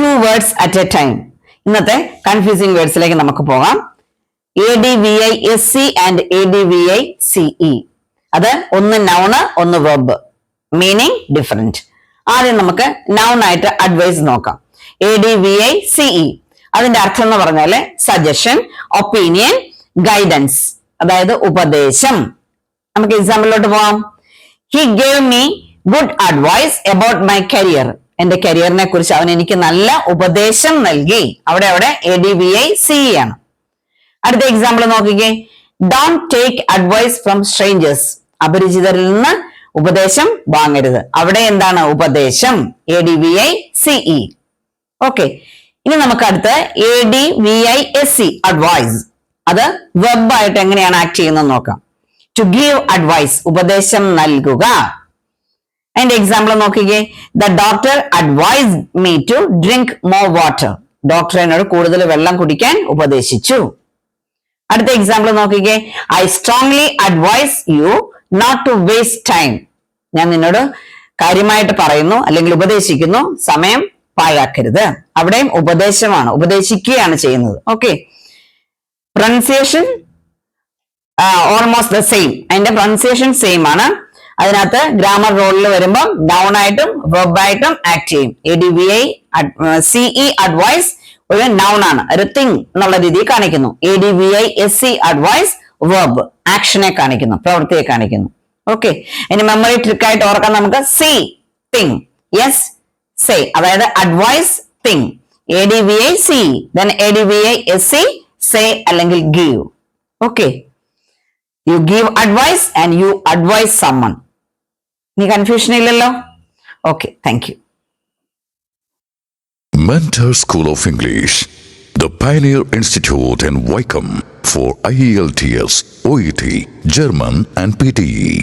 2 words at a time. ഇന്നത്തെ confusing വേർഡ്സിലേക്ക് നമുക്ക് പോകാം. ADVISC and ADVICE. അത് ഒന്ന് നൗണ് ഒന്ന് വെർബ്, മീനിങ് ഡിഫറെന്റ്. ആദ്യം നമുക്ക് നൗൺ ആയിട്ട് അഡ്വൈസ് നോക്കാം. ADVICE അതിന്റെ അർത്ഥം എന്ന് പറഞ്ഞാല് സജഷൻ, ഒപ്പീനിയൻ, ഗൈഡൻസ്, അതായത് ഉപദേശം. നമുക്ക് എക്സാമ്പിളിലോട്ട് പോവാം. He gave me good advice about my career. എന്റെ കരിയറിനെ കുറിച്ച് അവൻ എനിക്ക് നല്ല ഉപദേശം നൽകി. അവിടെ ADVICE ആണ്. അടുത്ത എക്സാമ്പിൾ നോക്കിക്കേ. Don't take advice from strangers. അപരിചിതരിൽ നിന്ന് ഉപദേശം വാങ്ങരുത്. അവിടെ എന്താണ് ഉപദേശം? ADVICE. ഓക്കെ, ഇനി നമുക്ക് അടുത്ത് ADVISC അഡ്വൈസ്. അത് വെബ് ആയിട്ട് എങ്ങനെയാണ് ആക്ട് ചെയ്യുന്നത് നോക്കാം. To give advice, ഉപദേശം നൽകുക. അതിന്റെ എക്സാമ്പിൾ നോക്കിക്കേ. The doctor advised me to drink more water. Doctor എന്നോട് കൂടുതൽ വെള്ളം കുടിക്കാൻ ഉപദേശിച്ചു. അടുത്ത എക്സാമ്പിൾ നോക്കിക്കേ. I strongly advise you not to waste time. ഞാൻ നിന്നോട് കാര്യമായിട്ട് പറയുന്നു അല്ലെങ്കിൽ ഉപദേശിക്കുന്നു, സമയം പാഴാക്കരുത്. അവിടെയും ഉപദേശമാണ്, ഉപദേശിക്കുകയാണ് ചെയ്യുന്നത്. Okay, pronunciation almost the same. അതിന്റെ പ്രൊനൗൺസിയേഷൻ സെയിം ആണ്. അതിനകത്ത് ഗ്രാമർ റോളിൽ വരുമ്പോൾ നൗൺ ആയിട്ടും വെർബ് ആയിട്ടും ആക്ട് ചെയ്യും. ADVICE അഡ്വൈസ് ഒരു നൗൺ ആണ്, ഒരു തിങ് എന്നുള്ള രീതിയിൽ കാണിക്കുന്നു. ADVISC അഡ്വൈസ് വെർബ്, ആക്ഷനെ കാണിക്കുന്നു, പ്രവൃത്തിയെ കാണിക്കുന്നു. ഓക്കെ, ഇനി മെമ്മറി ട്രിക്ക് ആയിട്ട് ഓർക്കാൻ നമുക്ക് സി തിങ്, യെസ് സേ, അതായത് advice thing. ADVICE then ADVISC say അല്ലെങ്കിൽ give. Okay, you give advice and you advise someone. ഇനി കൺഫ്യൂഷൻ ഇല്ലല്ലോ. ഓക്കെ, thank you. Mentor School of English, the Pioneer Institute in Wycombe for IELTS, OET, German and PTE.